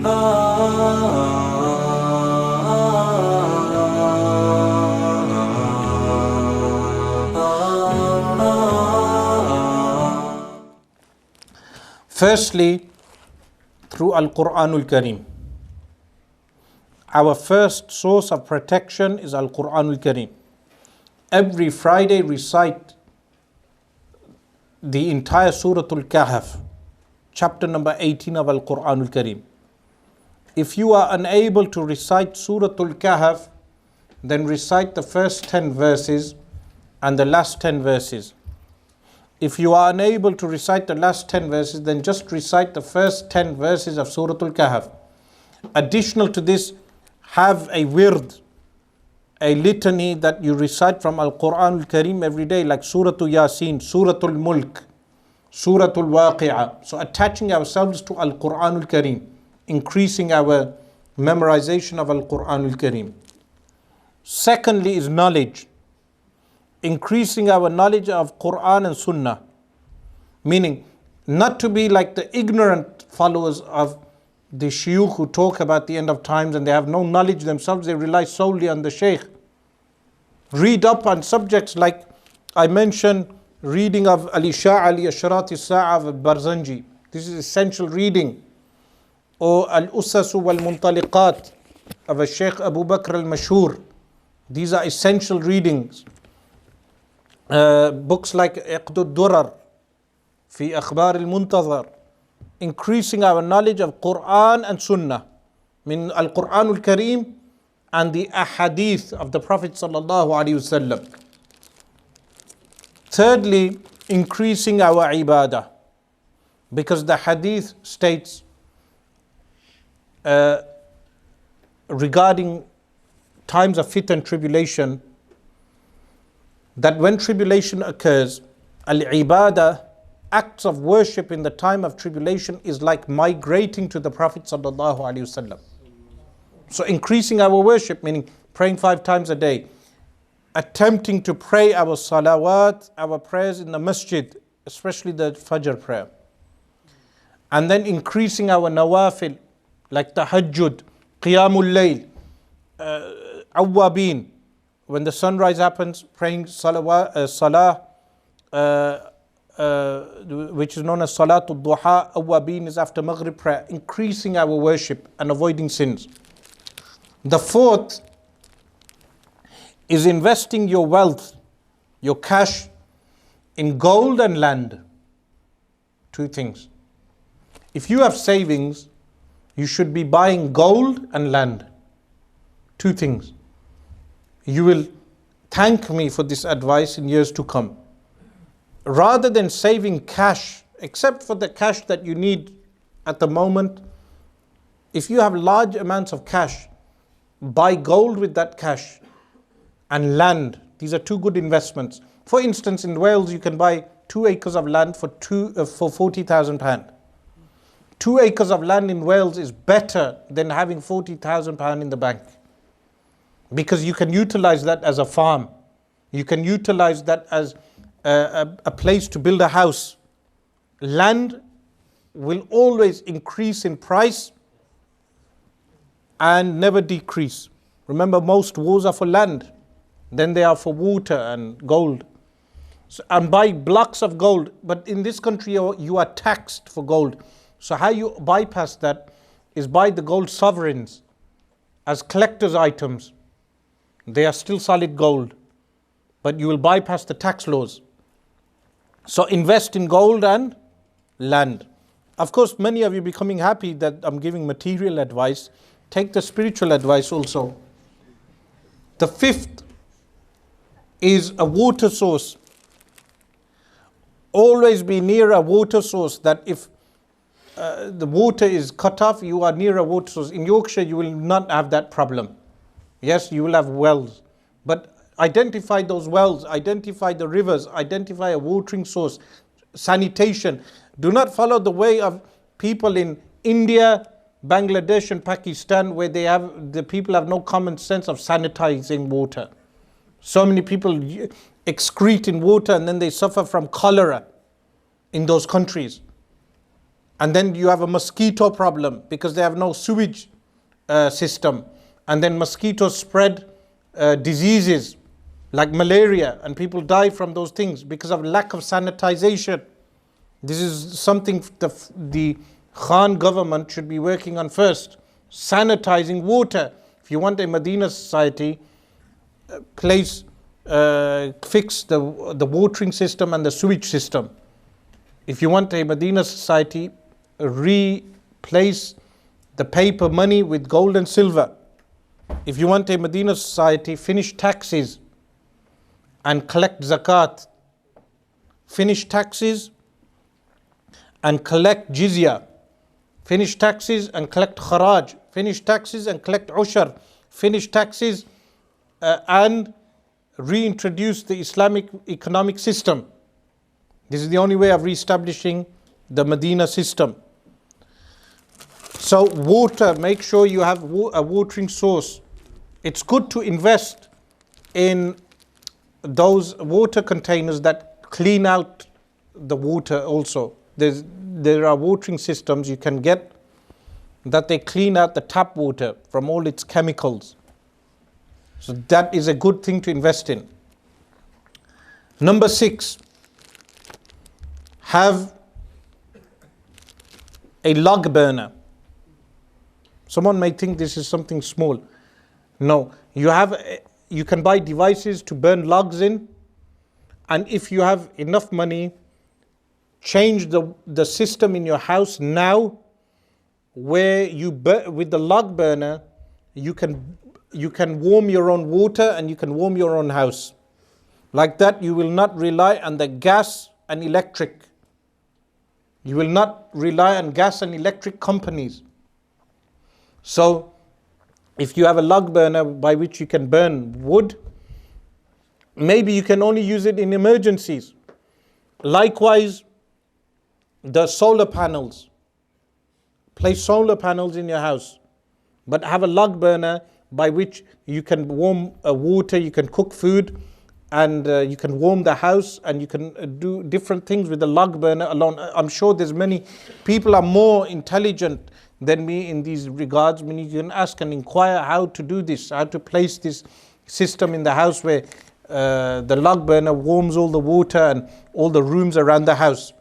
Firstly, through Al-Quranul Kareem. Our first source of protection is Al-Quranul Kareem. Every Friday recite the entire Suratul Kahf, chapter number 18 of Al-Quranul Kareem. If you are unable to recite Suratul Kahf, then recite the first 10 verses and the last 10 verses. If you are unable to recite the last 10 verses, then just recite the first 10 verses of Suratul Kahf. Additional to this, have a wird, a litany that you recite from Al-Quran Al-Kareem every day, like Suratul Yasin, Suratul Mulk, Suratul Waqi'ah. So attaching ourselves to Al-Quran Al-Kareem, increasing our memorization of Al-Quran Al-Kareem. Secondly is knowledge. Increasing our knowledge of Quran and Sunnah. Meaning, not to be like the ignorant followers of the shuyukh who talk about the end of times and they have no knowledge themselves, they rely solely on the shaykh. Read up on subjects like I mentioned, reading of Al-Isha'a li-Ashrati Sa'a of Barzanji. This is essential reading. Or Al-Usasu wal-Muntaliqat of Shaykh Abu Bakr al-Mashhur. These are essential readings. Books like Iqdud Durar, Fi Akhbar al-Muntazar. Increasing our knowledge of Quran and Sunnah. Min Al-Quran Al-Kareem and the ahadith of the Prophet sallallahu alaihi wasallam. Thirdly, increasing our ibadah. Because the hadith states regarding times of fitan tribulation, that when tribulation occurs, al-ibadah, acts of worship in the time of tribulation, is like migrating to the Prophet sallallahu alaihi wasallam. So increasing our worship, meaning praying 5 times a day, attempting to pray our salawat, our prayers in the masjid, especially the Fajr prayer. And then increasing our nawafil, like tahajjud, qiyamul layl, awwabin. When the sunrise happens, praying salah, which is known as Salatul Duha. Awwabin is after Maghrib prayer, increasing our worship and avoiding sins. The fourth is investing your wealth, your cash, in gold and land. 2 things. If you have savings, you should be buying gold and land. 2 things. You will thank me for this advice in years to come. Rather than saving cash, except for the cash that you need at the moment, if you have large amounts of cash, buy gold with that cash and land. These are 2 good investments. For instance, in Wales, you can buy 2 acres of land for £40,000. 2 acres of land in Wales is better than having £40,000 in the bank. Because you can utilize that as a farm. You can utilize that as a place to build a house. Land will always increase in price and never decrease. Remember, most wars are for land, then they are for water and gold. So, and buy blocks of gold, but in this country you are taxed for gold. So how you bypass that is buy the gold sovereigns as collector's items. They are still solid gold, but you will bypass the tax laws. So invest in gold and land. Of course, many of you becoming happy that I'm giving material advice. Take the spiritual advice also. The 5th is a water source. Always be near a water source, that if the water is cut off, you are near a water source. In Yorkshire, you will not have that problem. Yes, you will have wells, but identify those wells, identify the rivers, identify a watering source, sanitation. Do not follow the way of people in India, Bangladesh and Pakistan, where the people have no common sense of sanitizing water. So many people excrete in water and then they suffer from cholera in those countries. And then you have a mosquito problem because they have no sewage system. And then mosquitoes spread diseases like malaria, and people die from those things because of lack of sanitization. This is something the Khan government should be working on first. Sanitizing water. If you want a Medina society, fix the watering system and the sewage system. If you want a Medina society, replace the paper money with gold and silver. If you want a Medina society, finish taxes and collect zakat. Finish taxes and collect jizya. Finish taxes and collect kharaj. Finish taxes and collect ushar. Finish taxes and reintroduce the Islamic economic system. This is the only way of reestablishing the Medina system. So water, make sure you have a watering source. It's good to invest in those water containers that clean out the water also. There are watering systems you can get that they clean out the tap water from all its chemicals. So that is a good thing to invest in. Number 6, have a log burner. Someone may think this is something small. No, you can buy devices to burn logs in, and if you have enough money, change the system in your house now, where with the log burner, you can warm your own water and you can warm your own house. Like that, you will not rely on the gas and electric. You will not rely on gas and electric companies. So, if you have a log burner by which you can burn wood, maybe you can only use it in emergencies. Likewise, the solar panels. Place solar panels in your house, but have a log burner by which you can warm water, you can cook food, and you can warm the house, and you can do different things with the log burner alone. I'm sure there's many people are more intelligent than me in these regards. I mean, you can ask and inquire how to do this, how to place this system in the house where the log burner warms all the water and all the rooms around the house.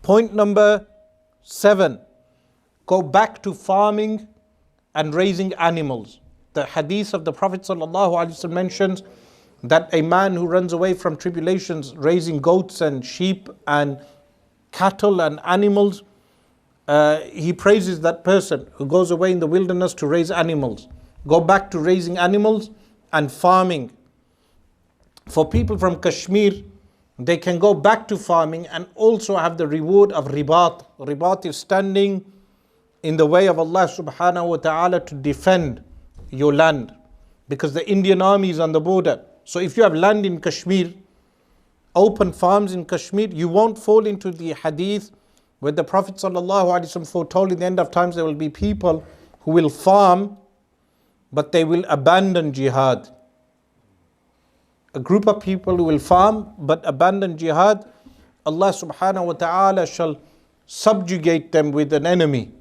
Point number 7, go back to farming and raising animals. The hadith of the Prophet ﷺ mentions that a man who runs away from tribulations, raising goats and sheep and cattle and animals, he praises that person who goes away in the wilderness to raise animals. Go back to raising animals and farming. For people from Kashmir, they can go back to farming and also have the reward of ribat. Ribat is standing in the way of Allah subhanahu wa ta'ala to defend your land, because the Indian army is on the border. So if you have land in Kashmir, open farms in Kashmir, you won't fall into the hadith where the Prophet ﷺ foretold in the end of times there will be people who will farm, but they will abandon jihad. A group of people who will farm but abandon jihad, Allah subhanahu wa ta'ala shall subjugate them with an enemy.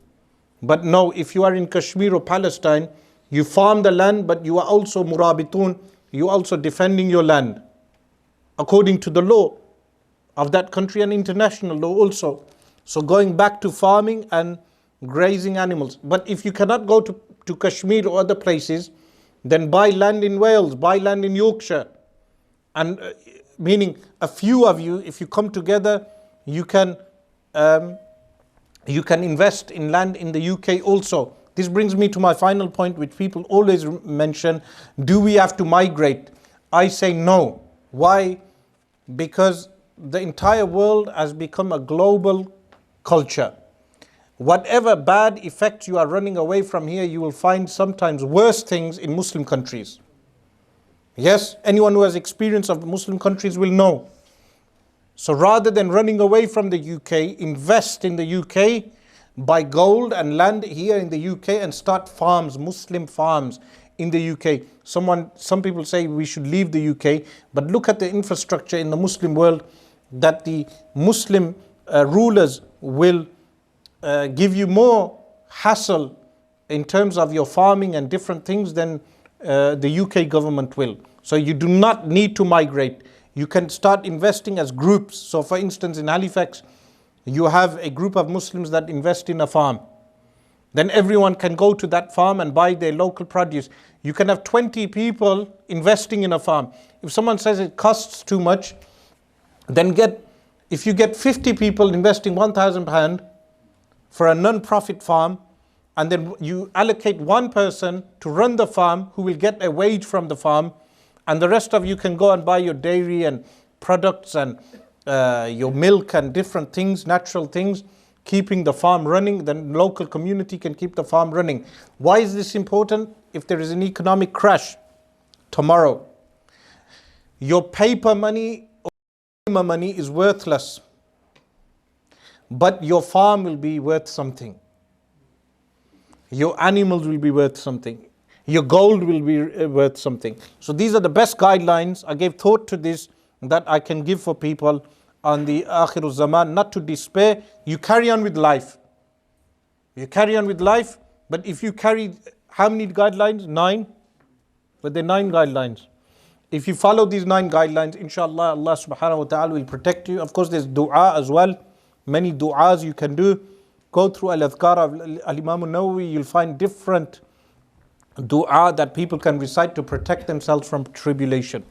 But no, if you are in Kashmir or Palestine, you farm the land, but you are also murabitun, you are also defending your land according to the law of that country and international law also. So going back to farming and grazing animals. But if you cannot go to Kashmir or other places, then buy land in Wales, buy land in Yorkshire. And meaning a few of you, if you come together, you can invest in land in the UK also. This brings me to my final point, which people always mention. Do we have to migrate? I say no. Why? Because the entire world has become a global culture. Whatever bad effect you are running away from here, you will find sometimes worse things in Muslim countries. Yes, anyone who has experience of Muslim countries will know. So rather than running away from the UK, invest in the UK, buy gold and land here in the UK and start farms, Muslim farms in the UK. Some people say we should leave the UK, but look at the infrastructure in the Muslim world that the Muslim rulers will give you more hassle in terms of your farming and different things than the UK government will. So you do not need to migrate. You can start investing as groups. So for instance, in Halifax, you have a group of Muslims that invest in a farm. Then everyone can go to that farm and buy their local produce. You can have 20 people investing in a farm. If someone says it costs too much, then if you get 50 people investing £1,000 for a non-profit farm, and then you allocate one person to run the farm who will get a wage from the farm, and the rest of you can go and buy your dairy and products and your milk and different things, natural things, keeping the farm running, then local community can keep the farm running. Why is this important? If there is an economic crash tomorrow, your paper money or money is worthless, but your farm will be worth something. Your animals will be worth something. Your gold will be worth something. So these are the best guidelines. I gave thought to this that I can give for people on the Akhirul Zaman, not to despair. You carry on with life. You carry on with life, but if you carry, how many guidelines? 9? But there are 9 guidelines. If you follow these 9 guidelines, inshallah, Allah subhanahu wa ta'ala will protect you. Of course, there's dua as well. Many du'as you can do. Go through Al-Adhkar of Al-Imam al-Nawawi, you'll find different dua that people can recite to protect themselves from tribulation.